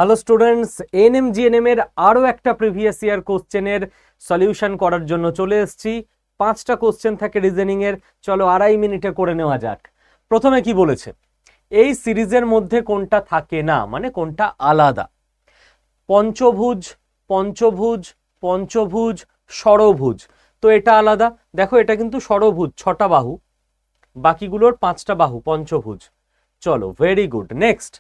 Hello students, ANM-GNM এর আরও একটা প্রিভিয়াস ইয়ার কোশ্চেনের সলিউশন করার জন্য চলে এসেছি। 5টা কোশ্চেন থাকে রিজনিং এর, চলো 2.5 মিনিটে করে নেওয়া যাক। প্রথমে কি বলেছে, এই সিরিজের মধ্যে কোনটা থাকে না, মানে কোনটা আলাদা। পঞ্চভুজ, পঞ্চভুজ, পঞ্চভুজ, ষড়ভুজ। তো এটা আলাদা, দেখো এটা কিন্তু ষড়ভুজ, 6টা বাহু, বাকিগুলোর 5টা বাহু, পঞ্চভুজ। চলো, very good. Next,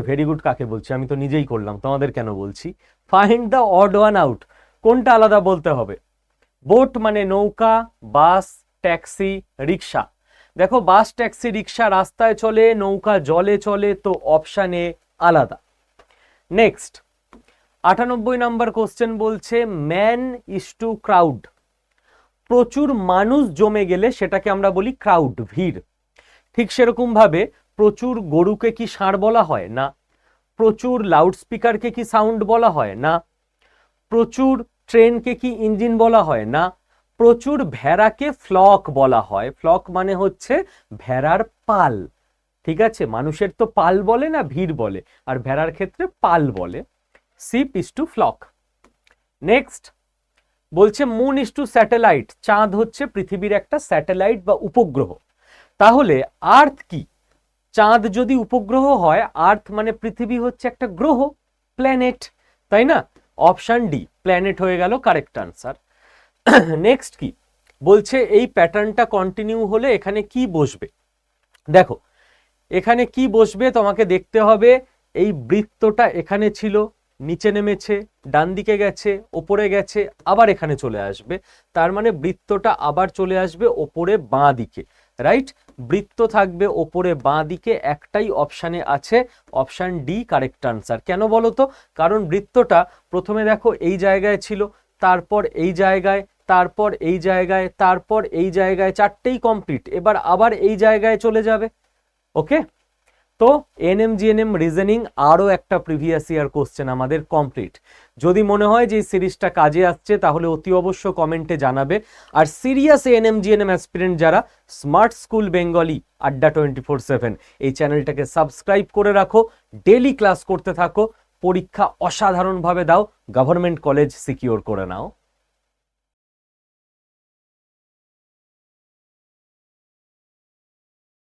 very good কাকে বলছি, আমি তো নিজেই করলাম, তোমাদের কেন বলছি। Find the odd one out, কোনটা আলাদা বলতে হবে। বোট মানে নৌকা, বাস, ট্যাক্সি, রিক্সা। দেখো বাস, ট্যাক্সি, রিক্সা রাস্তায় চলে, নৌকা জলে চলে, তো অপশান এ আলাদা। নেক্সট, 98 নম্বর কোশ্চেন বলছে ম্যান ইজ টু ক্রাউড। প্রচুর মানুষ জমে গেলে সেটাকে আমরা বলি ক্রাউড, ভিড়। ঠিক সেরকম ভাবে প্রচুর গরুকে কি ষাঁড় বলা হয় না, প্রচুর লাউডস্পিকারকে কি সাউন্ড বলা হয় না, প্রচুর ট্রেনকে কি ইঞ্জিন বলা হয় না, প্রচুর ভেড়াকে ফ্লক বলা হয়। ফ্লক মানে হচ্ছে ভেড়ার পাল, ঠিক আছে। মানুষের তো পাল বলে না, ভিড় বলে, আর ভেড়ার ক্ষেত্রে পাল বলে। Sheep is to flock. Next বলছে মুন ইজ টু স্যাটেলাইট। চাঁদ হচ্ছে পৃথিবীর একটা স্যাটেলাইট বা উপগ্রহ। তাহলে আর্থ কি? চাঁদ যদি উপগ্রহ হয়, আর্থ মানে পৃথিবী হচ্ছে একটা গ্রহ, প্ল্যানেট, তাই না? অপশন ডি, প্ল্যানেট হয়ে গেল কারেক্ট আনসার। নেক্সট কি বলছে, এই প্যাটার্নটা কন্টিনিউ হলে এখানে কি বসবে। দেখো এখানে কি বসবে তোমাকে দেখতে হবে। এই বৃত্তটা এখানে ছিল, নিচে নেমেছে, ডান দিকে গেছে, ওপরে গেছে, আবার এখানে চলে আসবে। তার মানে বৃত্তটা আবার চলে আসবে ওপরে বাঁ দিকে, রাইট। বৃত্ত থাকবে ওপরে বাঁ দিকে, একটাই অপশানে আছে, অপশান ডি কারেক্ট আনসার। কেন বলো তো? কারণ বৃত্তটা প্রথমে দেখো এই জায়গায় ছিল, তারপর এই জায়গায়, তারপর এই জায়গায়, তারপর এই জায়গায়, চারটেই কমপ্লিট। এবার আবার এই জায়গায় চলে যাবে। ওকে, তো এএনএম-জিএনএম রিজনিং আরও একটা প্রিভিয়াস ইয়ার কোশ্চেন আমাদের কমপ্লিট। যদি মনে হয় যে এই সিরিজটা কাজে আসছে তাহলে অতি অবশ্য কমেন্টে জানাবে। আর সিরিয়াস এএনএম-জিএনএম অ্যাসপিরেন্ট যারা, স্মার্ট স্কুল বেঙ্গলি আড্ডা 24/7 এই চ্যানেলটাকে সাবস্ক্রাইব করে রাখো, ডেলি ক্লাস করতে থাকো, পরীক্ষা অসাধারণভাবে দাও, গভর্নমেন্ট কলেজ সিকিওর করে নাও।